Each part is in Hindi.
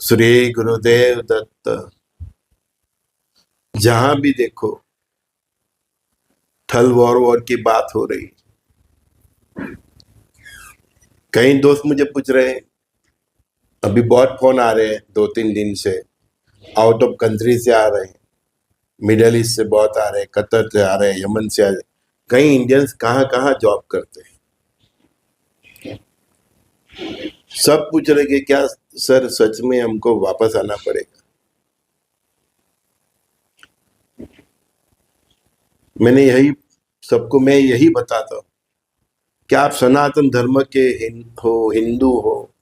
श्री गुरुदेव दत्त। जहां भी देखो ठल वॉर की बात हो रही। कई दोस्त मुझे पूछ रहे हैं, अभी बहुत फोन आ रहे हैं 2-3 दिन से, आउट ऑफ कंट्री से आ रहे हैं, मिडल ईस्ट से बहुत आ रहे हैं, कतर से आ रहे हैं, यमन से आ रहे हैं। कई इंडियंस कहाँ कहाँ जॉब करते हैं। सब पूछ रहे कि क्या सर सच में हमको वापस आना पड़ेगा। मैं यही बताता हूँ कि आप सनातन धर्म के हिंदू हो,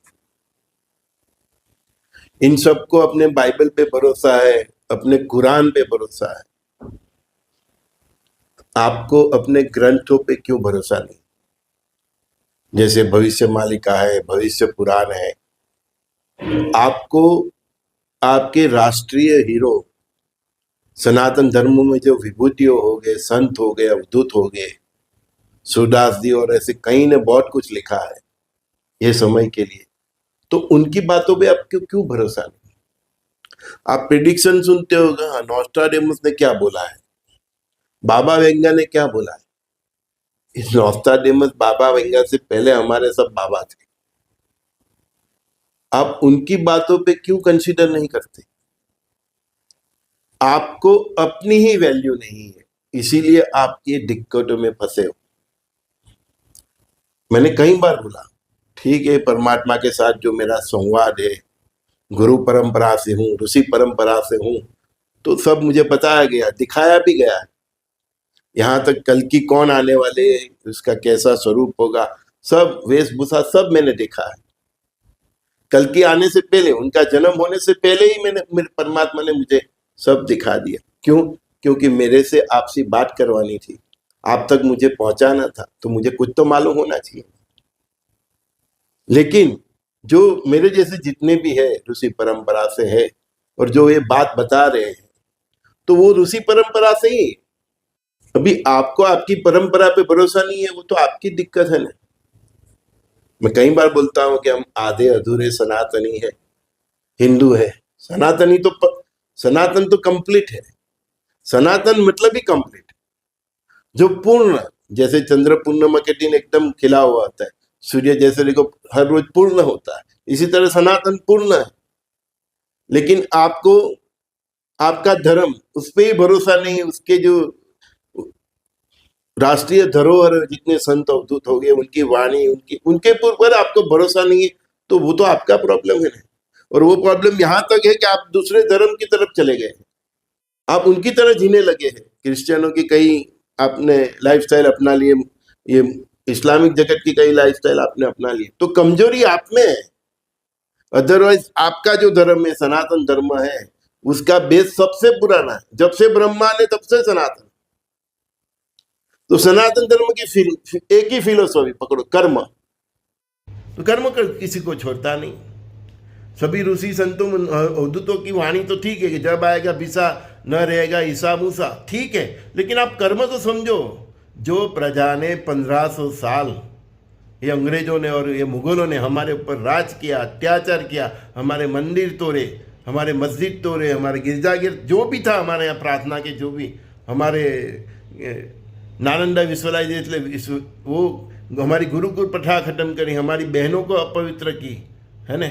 इन सबको अपने बाइबल पे भरोसा है, अपने कुरान पे भरोसा है, आपको अपने ग्रंथों पे क्यों भरोसा नहीं? जैसे भविष्य मालिका है, भविष्य पुराण है। आपको आपके राष्ट्रीय हीरो सनातन धर्म में जो विभूतियों हो गए, संत हो गए, अवधूत हो गए, सूरदास जी और ऐसे कई ने बहुत कुछ लिखा है ये समय के लिए, तो उनकी बातों पे आपको क्यों भरोसा नहीं? आप प्रिडिक्शन सुनते होगा, नॉस्ट्राडेमस ने क्या बोला है, बाबा वेंगा ने क्या बोला है। इस नॉस्ट्राडेमस बाबा वेंगा से पहले हमारे सब बाबा थे। आप उनकी बातों पे क्यों कंसीडर नहीं करते? आपको अपनी ही वैल्यू नहीं है, इसीलिए आप ये दिक्कतों में फंसे हो। मैंने कई बार बोला, ठीक है, परमात्मा के साथ जो मेरा संवाद है, गुरु परंपरा से हूँ, ऋषि परंपरा से हूँ, तो सब मुझे बताया गया, दिखाया भी गया है। यहाँ तक कल की कौन आने वाले, उसका कैसा स्वरूप होगा, सब वेशभूषा सब मैंने देखा है। कल की आने से पहले, उनका जन्म होने से पहले ही मेरे परमात्मा ने मुझे सब दिखा दिया। क्यों? क्योंकि मेरे से आपसी बात करवानी थी, आप तक मुझे पहुंचाना था, तो मुझे कुछ तो मालूम होना चाहिए। लेकिन जो मेरे जैसे जितने भी है ऋषि परंपरा से है और जो ये बात बता रहे हैं, तो वो ऋषि परंपरा से ही। अभी आपको आपकी परंपरा पे भरोसा नहीं है, वो तो आपकी दिक्कत है ना। मैं कई बार बोलता हूं कि हम आधे अधूरे सनातनी है, हिंदू है। सनातन तो कंप्लीट है। सनातन मतलब ही कंप्लीट, जो पूर्ण, जैसे चंद्र पूर्णिमा के दिन एकदम खिला हुआ होता है, सूर्य जैसे देखो हर रोज पूर्ण होता है, इसी तरह सनातन पूर्ण है। लेकिन आपको आपका धर्म, उस पर ही भरोसा नहीं, उसके जो राष्ट्रीय धरोहर जितने संत अवधूत हो गए, उनकी वाणी, उनके ऊपर आपको भरोसा नहीं है, तो वो तो आपका प्रॉब्लम है ना। और वो प्रॉब्लम यहाँ तक है कि आप दूसरे धर्म की तरफ चले गए, आप उनकी तरह जीने लगे हैं। क्रिश्चियनों की कई आपने लाइफस्टाइल अपना लिए, ये इस्लामिक जगत की कई लाइफस्टाइल आपने अपना लिए, तो कमजोरी आप में है। अदरवाइज आपका जो धर्म है, सनातन धर्म है, उसका बेस सबसे पुराना है, जब से ब्रह्मा ने तब से सनातन। तो सनातन धर्म की एक ही फिलोसॉफी पकड़ो, कर्म। तो कर्म कर किसी को छोड़ता नहीं। सभी ऋषि संतों अवधूतों की वाणी तो ठीक है कि जब आएगा बिसा न रहेगा ईसा मूसा, ठीक है, लेकिन आप कर्म तो समझो। जो प्रजा ने 1500 साल ये अंग्रेजों ने और ये मुगलों ने हमारे ऊपर राज किया, अत्याचार किया, हमारे मंदिर तोड़े, हमारे मस्जिद तोड़े, हमारे गिरजाघर जो भी था हमारे यहाँ प्रार्थना के, जो भी हमारे नालंदा विश्वविद्यालय, वो हमारी गुरुकुल प्रथा खत्म करी, हमारी बहनों को अपवित्र की, है ना,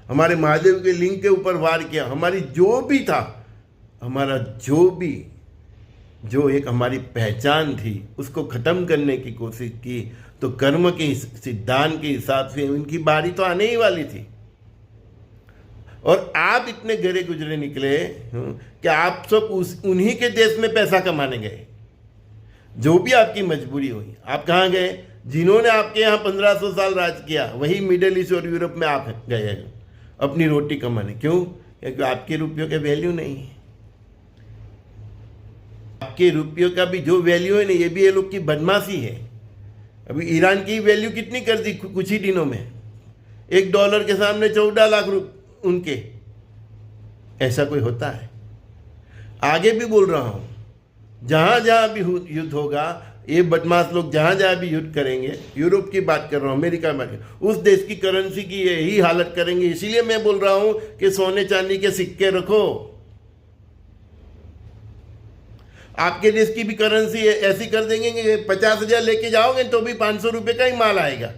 हमारे महादेव के लिंग के ऊपर वार किया, हमारी जो भी था, हमारा जो एक हमारी पहचान थी, उसको ख़त्म करने की कोशिश की। तो कर्म के सिद्धांत के हिसाब से उनकी बारी तो आने ही वाली थी। और आप इतने गहरे गुजरे निकले कि आप सब उन्हीं के देश में पैसा कमाने गए। जो भी आपकी मजबूरी हुई, आप कहाँ गए? जिन्होंने आपके यहाँ 1500 साल राज किया, वही मिडिल ईस्ट और यूरोप में आप गए अपनी रोटी कमाने। क्यों? क्योंकि आपके रुपयों के वैल्यू नहीं है। आपके रुपयों का भी जो वैल्यू है ना, ये भी ये लोग की बदमाशी है। अभी ईरान की वैल्यू कितनी कर दी कुछ ही दिनों में, $1 के सामने 14 लाख उनके। ऐसा कोई होता है? आगे भी बोल रहा हूं, जहां जहां भी युद्ध होगा, ये बदमाश लोग जहाँ जहाँ भी युद्ध करेंगे, यूरोप की बात कर रहा हूँ, अमेरिका में, उस देश की करेंसी की यही हालत करेंगे। इसीलिए मैं बोल रहा हूँ कि सोने चांदी के सिक्के रखो। आपके देश की भी करेंसी ऐसी कर देंगे कि 50,000 लेके जाओगे तो भी 500 रुपये का ही माल आएगा।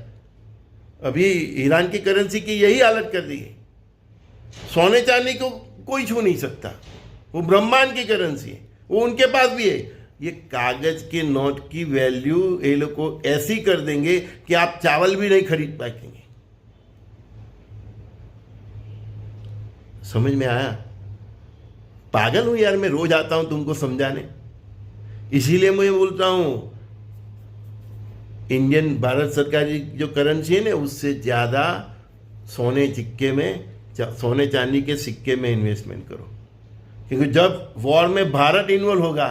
अभी ईरान की करेंसी की यही हालत कर दी है। सोने चांदी को कोई छू नहीं सकता, वो ब्रह्मांड की करेंसी है, वो उनके पास भी है। ये कागज के नोट की वैल्यू ये लोग को ऐसी कर देंगे कि आप चावल भी नहीं खरीद पाएंगे। समझ में आया? पागल हूं यार, मैं रोज आता हूं तुमको समझाने। इसीलिए मैं बोलता हूं इंडियन भारत सरकार की जो करेंसी है ना, उससे ज़्यादा सोने सिक्के में, सोने चांदी के सिक्के में इन्वेस्टमेंट करो। क्योंकि जब वॉर में भारत इन्वॉल्व होगा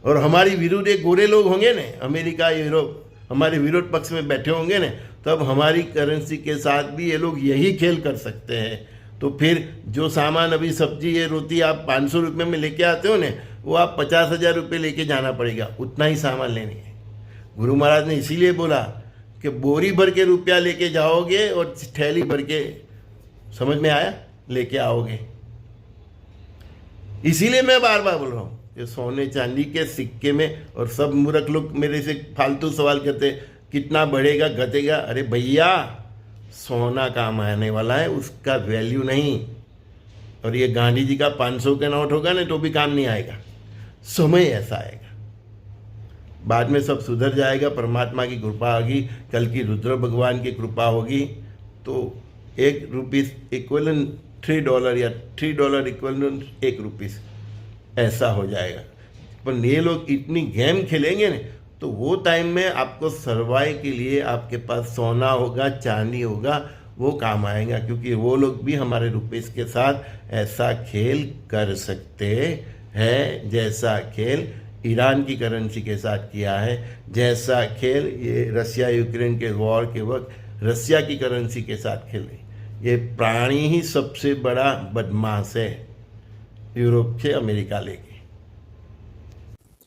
और हमारी विरुद्ध एक गोरे लोग होंगे ने, अमेरिका यूरोप हमारे विरोध पक्ष में बैठे होंगे ने, तब हमारी करेंसी के साथ भी ये लोग यही खेल कर सकते हैं। तो फिर जो सामान अभी सब्जी ये रोटी आप 500 रुपये में लेके आते हो ने, वो आप 50,000 रुपये लेके जाना पड़ेगा, उतना ही सामान लेने है। गुरु महाराज ने इसीलिए बोला कि बोरी भर के रुपया लेके जाओगे और थैली भर के, समझ में आया, लेके आओगे। इसीलिए मैं बार बार बोल रहा हूँ कि सोने चांदी के सिक्के में, और सब मूर्ख लोग मेरे से फालतू सवाल करते कितना बढ़ेगा घटेगा। अरे भैया, सोना काम आने वाला है, उसका वैल्यू नहीं। और ये गांधी जी का 500 का नोट होगा ना तो भी काम नहीं आएगा। समय ऐसा आएगा, बाद में सब सुधर जाएगा, परमात्मा की कृपा होगी, कल की रुद्र भगवान की कृपा होगी, तो ₹1 इक्वलेंट $3 या $3 इक्वलेंट ₹1 ऐसा हो जाएगा। पर ये लोग इतनी गेम खेलेंगे ना, तो वो टाइम में आपको सर्वाइव के लिए आपके पास सोना होगा, चांदी होगा, वो काम आएगा। क्योंकि वो लोग भी हमारे रुपीस के साथ ऐसा खेल कर सकते हैं जैसा खेल ईरान की करेंसी के साथ किया है, जैसा खेल ये रसिया यूक्रेन के वॉर के वक्त रसिया की करेंसी के साथ खेले। ये प्राणी ही सबसे बड़ा बदमाश है यूरोप से अमेरिका लेके।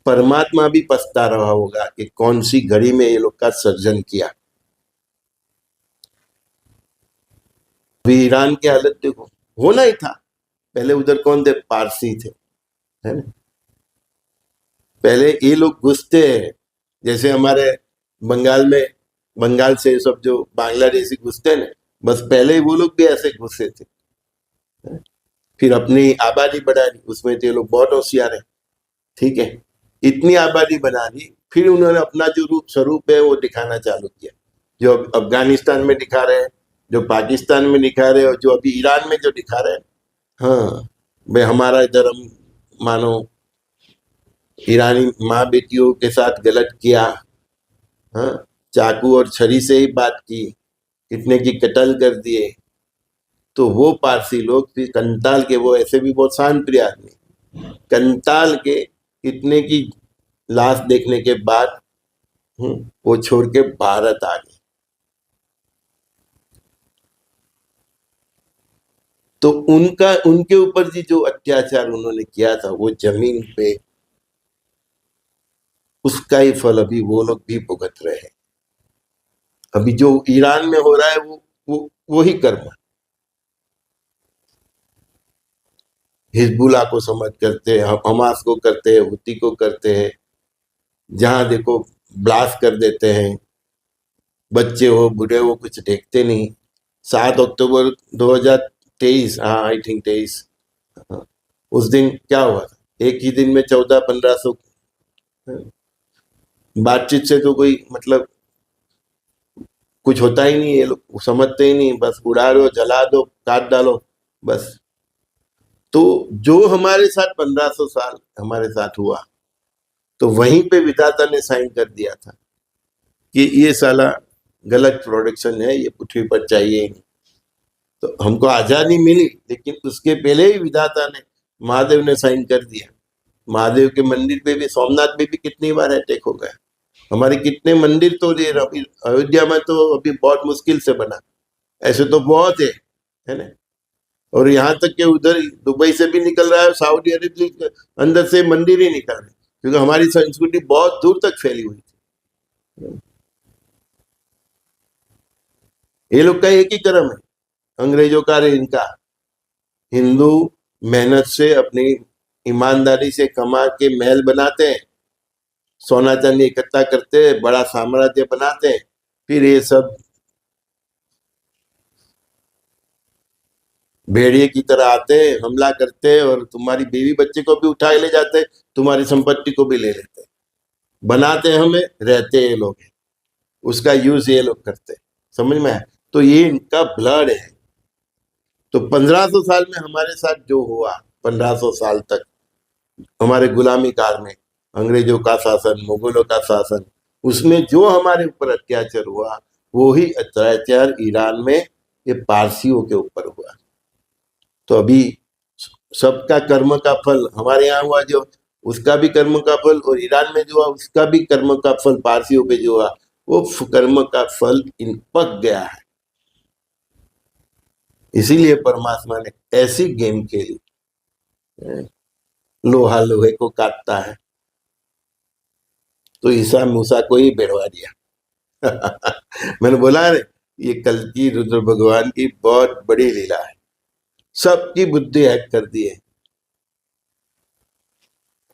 परमात्मा भी पछता रहा होगा कि कौन सी घड़ी में ये लोग का सर्जन किया। अभी ईरान की हालत देखो, होना ही था। पहले उधर कौन थे? पारसी थे, है ना। पहले ये लोग घुसते हैं, जैसे हमारे बंगाल में, बंगाल से सब जो बांग्लादेशी घुसते हैं ना, बस पहले वो लोग भी ऐसे घुसे थे। फिर अपनी आबादी बढ़ा दी, उसमें तो ये लोग बहुत होशियार है, ठीक है। इतनी आबादी बना दी, फिर उन्होंने अपना जो रूप स्वरूप है वो दिखाना चालू किया, जो अफगानिस्तान में दिखा रहे हैं, जो पाकिस्तान में दिखा रहे हैं, और जो अभी ईरान में जो दिखा रहे हैं। हाँ भाई, हमारा धर्म मानो, ईरानी माँ बेटियों के साथ गलत किया, हाँ, चाकू और छरी से ही बात की, कितने की कत्ल कर दिए। तो वो पारसी लोग फिर कंताल के, वो ऐसे भी बहुत शांत प्रिय आदमी, कंताल के कितने की लाश देखने के बाद वो छोड़ के भारत आ गए। तो उनका, उनके ऊपर जी जो अत्याचार उन्होंने किया था वो जमीन पे, उसका ही फल अभी वो लोग भी भुगत रहे हैं। अभी जो ईरान में हो रहा है वो ही कर्म। हिजबुल्लाह को समझ करते हैं, हमास को करते हैं, हुती को करते हैं, जहां देखो ब्लास्ट कर देते हैं। बच्चे हो बूढ़े हो कुछ देखते नहीं। 7 अक्टूबर 2023, हाँ आई थिंक 23, उस दिन क्या हुआ था? एक ही दिन में 1400-1500 बातचीत से तो कोई मतलब कुछ होता ही नहीं। ये लोग समझते ही नहीं, बस उड़ा दो, जला दो, काट डालो, बस। तो जो हमारे साथ 1500 साल हमारे साथ हुआ, तो वहीं पे विधाता ने साइन कर दिया था कि ये साला गलत प्रोडक्शन है, ये पृथ्वी पर चाहिए ही नहीं। तो हमको आजादी मिली, लेकिन उसके पहले ही विधाता ने, महादेव ने साइन कर दिया। महादेव के मंदिर पे भी, सोमनाथ में भी कितनी बार अटैक हो गया। हमारे कितने मंदिर तो ये अभी अयोध्या में तो अभी बहुत मुश्किल से बना, ऐसे तो बहुत है ना। और यहाँ तक कि उधर दुबई से भी निकल रहा है, सऊदी अरब अंदर से मंदिर ही निकल रहे। क्योंकि हमारी संस्कृति बहुत दूर तक फैली हुई थी। ये लोग का एक ही कर्म है, अंग्रेजों का और इनका। हिंदू मेहनत से अपनी ईमानदारी से कमा के महल बनाते हैं, सोना चांदी इकट्ठा करते हैं, बड़ा साम्राज्य बनाते हैं, फिर ये सब भेड़िए की तरह आते हैं, हमला करते हैं और तुम्हारी बीवी बच्चे को भी उठा के ले जाते हैं, तुम्हारी संपत्ति को भी ले लेते हैं। बनाते हैं हमें, रहते हैं ये लोग, उसका यूज ये लोग करते हैं। समझ में आया? तो ये इनका ब्लड है। तो 1500 साल में हमारे साथ जो हुआ, 1500 साल तक हमारे गुलामी काल में अंग्रेजों का शासन, मुगलों का शासन, उसमें जो हमारे ऊपर अत्याचार हुआ, वो ही अत्याचार ईरान में ये पारसियों के ऊपर हुआ। तो अभी सबका कर्म का फल हमारे यहाँ हुआ, जो उसका भी कर्म का फल, और ईरान में जो हुआ उसका भी कर्म का फल, पारसियों पे जो हुआ वो कर्म का फल इन पक गया है। इसीलिए परमात्मा ने ऐसी गेम खेली, लोहा लोहे को काटता है, तो ईसा मूसा को ही बेड़वा दिया। मैंने बोला ना, ये कल की रुद्र भगवान की बहुत बड़ी लीला है। सबकी बुद्धि हैक कर दी है,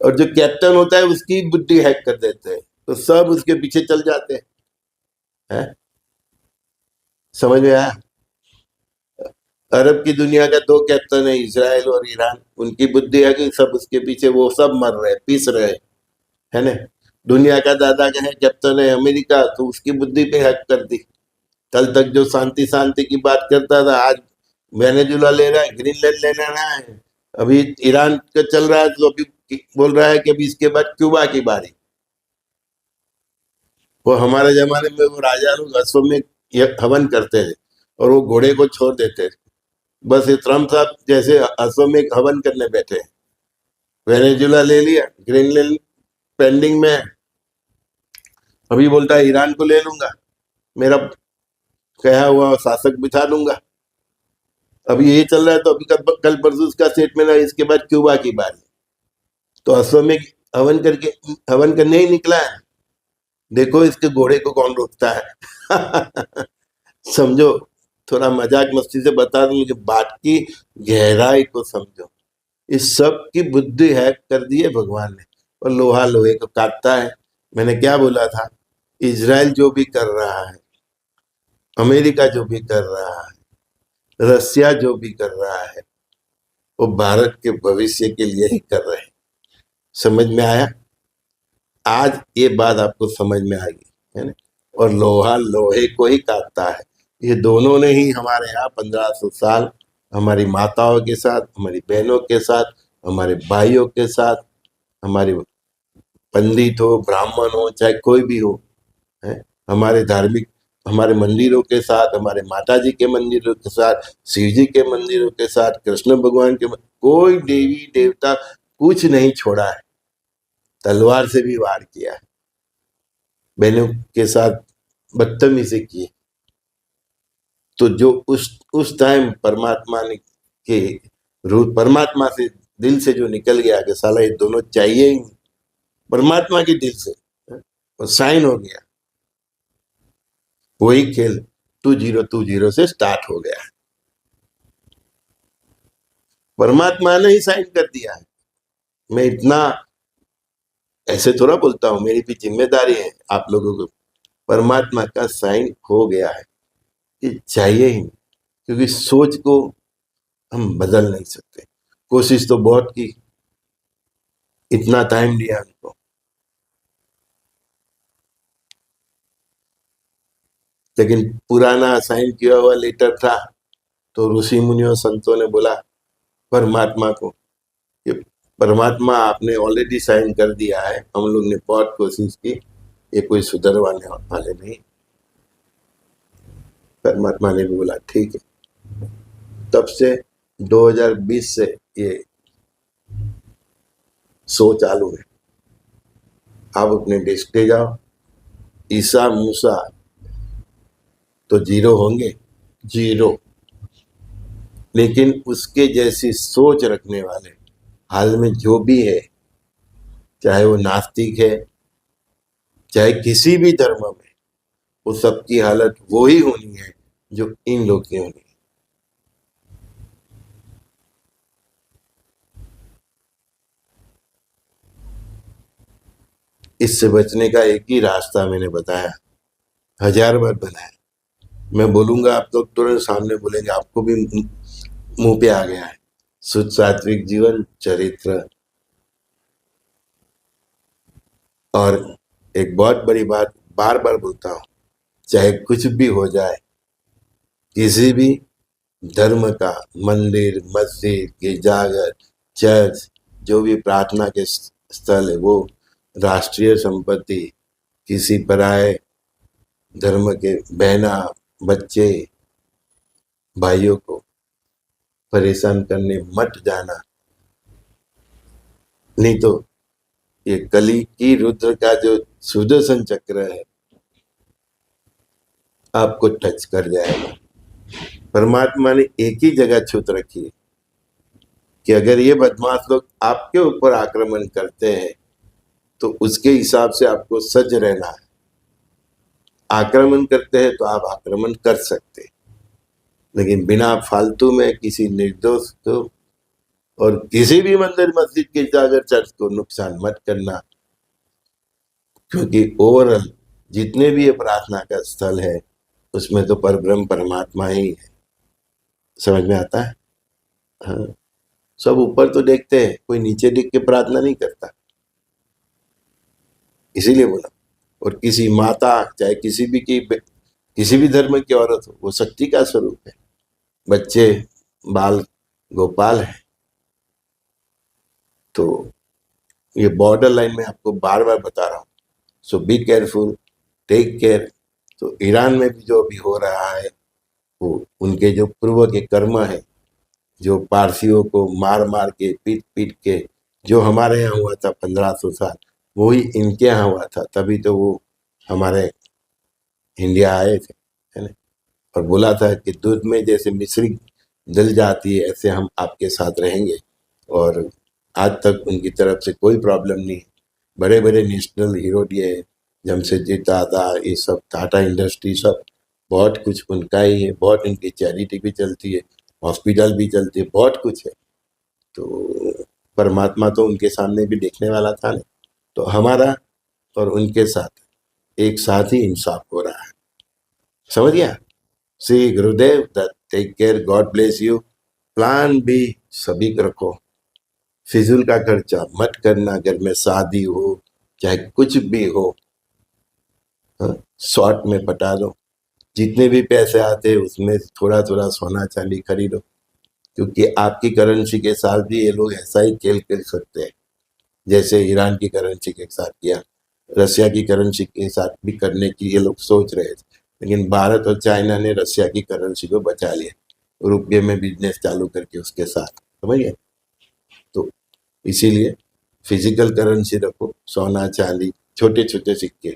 और जो कैप्टन होता है उसकी बुद्धि हैक कर देते हैं, तो सब उसके पीछे चल जाते हैं। समझ में आया? अरब की दुनिया का दो कैप्टन है, इजराइल और ईरान। उनकी बुद्धि है कि सब उसके पीछे, वो सब मर रहे, पीस रहे, है ना। दुनिया का दादा का है कैप्टन है अमेरिका, तो उसकी बुद्धि पे हैक कर दी। कल तक जो शांति शांति की बात करता था, आज वेनेजुला ले रहा है, ग्रीनलैंड ले रहा है, अभी ईरान का चल रहा है, तो अभी बोल रहा है कि अभी इसके बाद क्यूबा की बारी। वो हमारे जमाने में वो राजा लोग अश्वमेध हवन करते थे और वो घोड़े को छोड़ देते थे। बस ये ट्रम्प साहब जैसे अश्वमेध हवन करने बैठे, वेनेजुला ले लिया, ग्रीनलैंड पेंडिंग में है, अभी बोलता है ईरान को ले लूंगा, मेरा कहा हुआ शासक बिठा दूंगा। अभी ये चल रहा है, तो अभी कल परसों उसका स्टेटमेंट है, इसके बाद क्यूबा की बारी। तो अश्वमेध हवन करने ही निकला है, देखो इसके घोड़े को कौन रोकता है। समझो, थोड़ा मजाक मस्ती से बता दूं कि बात की गहराई को समझो। इस सब की बुद्धि हैक कर दी है भगवान ने, और लोहा लोहे को काटता है। मैंने क्या बोला था? इजराइल जो भी कर रहा है, अमेरिका जो भी कर रहा है, रसिया जो भी कर रहा है, वो भारत के भविष्य के लिए ही कर रहे हैं। समझ में आया? आज ये बात आपको समझ में आ गई, है ना। और लोहा लोहे को ही काटता है। ये दोनों ने ही हमारे यहाँ 1500 साल हमारी माताओं के साथ, हमारी बहनों के साथ, हमारे भाइयों के साथ, हमारे पंडित हो, ब्राह्मण हो, चाहे कोई भी हो, है, हमारे धार्मिक, हमारे मंदिरों के साथ, हमारे माता जी के मंदिरों के साथ, शिव जी के मंदिरों के साथ, कृष्ण भगवान के, कोई देवी देवता कुछ नहीं छोड़ा है, तलवार से भी वार किया है, बहनों के साथ बदतमीजी की। तो जो उस टाइम परमात्मा ने के रूप, परमात्मा से दिल से जो निकल गया कि साला ये दोनों चाहिए ही, परमात्मा के दिल से, और साइन हो गया, वही खेल 2020 से स्टार्ट हो गया। परमात्मा ने ही साइन कर दिया है। मैं इतना ऐसे थोड़ा बोलता हूँ, मेरी भी जिम्मेदारी है आप लोगों को। परमात्मा का साइन हो गया है, ये चाहिए ही, क्योंकि सोच को हम बदल नहीं सकते। कोशिश तो बहुत की, इतना टाइम लिया हमको, लेकिन पुराना साइन किया हुआ लेटर था, तो ऋषि मुनियों संतों ने बोला परमात्मा को कि परमात्मा आपने ऑलरेडी साइन कर दिया है, हम लोग ने बहुत कोशिश की, ये कोई सुधरवाने वाले नहीं। परमात्मा ने भी बोला ठीक है। तब से 2020 से ये शो चालू है। आप अपने डेस्क पे जाओ, ईसा मूसा तो जीरो होंगे, जीरो, लेकिन उसके जैसी सोच रखने वाले हाल में जो भी है, चाहे वो नास्तिक है, चाहे किसी भी धर्म में, वो सबकी हालत वो ही होनी है जो इन लोग की होनी है। इससे बचने का एक ही रास्ता मैंने बताया, 1000 बार बनाया। मैं बोलूंगा आप लोग तुरंत सामने बोलेंगे, आपको भी मुंह पे आ गया है। शुद्ध सात्विक जीवन चरित्र। और एक बहुत बड़ी बात बार बार बोलता हूँ, चाहे कुछ भी हो जाए, किसी भी धर्म का मंदिर, मस्जिद, गिरजाघर, चर्च, जो भी प्रार्थना के स्थल है, वो राष्ट्रीय संपत्ति किसी पराये धर्म के बहना, बच्चे, भाइयों को परेशान करने मत जाना। नहीं तो ये कली की रुद्र का जो सुदर्शन चक्र है आपको टच कर जाएगा। परमात्मा ने एक ही जगह छूत रखी है कि अगर ये बदमाश लोग आपके ऊपर आक्रमण करते हैं तो उसके हिसाब से आपको सज्ज रहना है। आक्रमण करते हैं तो आप आक्रमण कर सकते, लेकिन बिना फालतू में किसी निर्दोष को और किसी भी मंदिर, मस्जिद, गिरजाघर, चर्च को नुकसान मत करना, क्योंकि ओवरऑल जितने भी ये प्रार्थना का स्थल है उसमें तो परब्रह्म परमात्मा ही है। समझ में आता है? हाँ, सब ऊपर तो देखते हैं, कोई नीचे देख के प्रार्थना नहीं करता, इसीलिए बोला। और किसी माता, चाहे किसी भी धर्म की औरत हो, वो शक्ति का स्वरूप है। बच्चे बाल गोपाल है। तो ये बॉर्डर लाइन में आपको बार बार बता रहा हूँ, सो बी केयरफुल, टेक केयर। तो ईरान में भी जो अभी हो रहा है, वो उनके जो पूर्व के कर्म है, जो पारसियों को मार मार के, पीट पीट के, जो हमारे यहाँ हुआ था 1500 साल, वो ही इनके यहाँ हुआ था। तभी तो वो हमारे इंडिया आए थे, है ना। और बोला था कि दूध में जैसे मिश्री जल जाती है, ऐसे हम आपके साथ रहेंगे। और आज तक उनकी तरफ से कोई प्रॉब्लम नहीं। बड़े बड़े नेशनल हीरो दिए, जमशेदजी टाटा, ये सब टाटा इंडस्ट्री, सब बहुत कुछ उनका ही है। बहुत उनकी चैरिटी भी चलती है, हॉस्पिटल भी चलती है, बहुत कुछ है। तो परमात्मा तो उनके सामने भी देखने वाला था ना। तो हमारा और उनके साथ एक साथ ही इंसाफ हो रहा है। समझ गया? Shri Gurudev Dutt, take care, God bless you. Plan भी सभी को रखो, फिजूल का खर्चा मत करना। घर में शादी हो चाहे कुछ भी हो, शॉर्ट में पटा दो। जितने भी पैसे आते हैं उसमें थोड़ा थोड़ा सोना चांदी खरीदो, क्योंकि आपकी करेंसी के साथ भी ये लोग ऐसा ही खेल खेल सकते हैं जैसे ईरान की करेंसी के साथ किया, रशिया की करेंसी के साथ भी करने की ये लोग सोच रहे थे। लेकिन भारत और चाइना ने रशिया की करेंसी को बचा लिया, रुपये में बिजनेस चालू करके उसके साथ। समझिए? तो इसीलिए फिजिकल करेंसी रखो, सोना चांदी, छोटे छोटे सिक्के,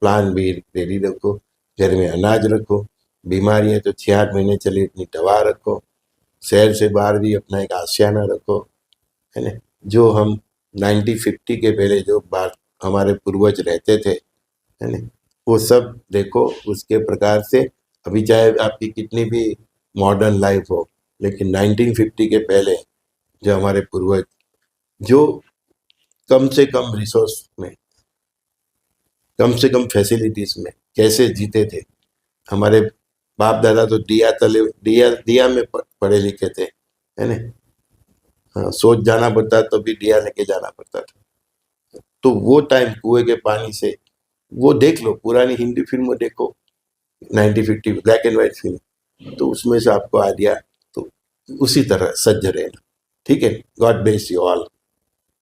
प्लान भी रेडी रखो, घर में अनाज रखो। बीमारी है तो 6-8 महीने चले इतनी दवा रखो। शहर से बाहर भी अपना एक आशियाना रखो, है ना। जो हम 1950 के पहले जो बात हमारे पूर्वज रहते थे, है ना, वो सब देखो उसके प्रकार से। अभी चाहे आपकी कितनी भी मॉडर्न लाइफ हो, लेकिन 1950 के पहले जो हमारे पूर्वज, जो कम से कम रिसोर्स में, कम से कम फैसिलिटीज में कैसे जीते थे। हमारे बाप दादा तो दिया में पढ़े लिखे थे, है ना। हाँ, सोच जाना पड़ता तो भी दिया लेके जाना पड़ता था। तो वो टाइम कुएं के पानी से, वो देख लो, पुरानी हिंदी फिल्म देखो, 1950 ब्लैक एंड व्हाइट फिल्म, तो उसमें से आपको आइडिया। तो उसी तरह सज्ज रहना। ठीक है? God bless you all.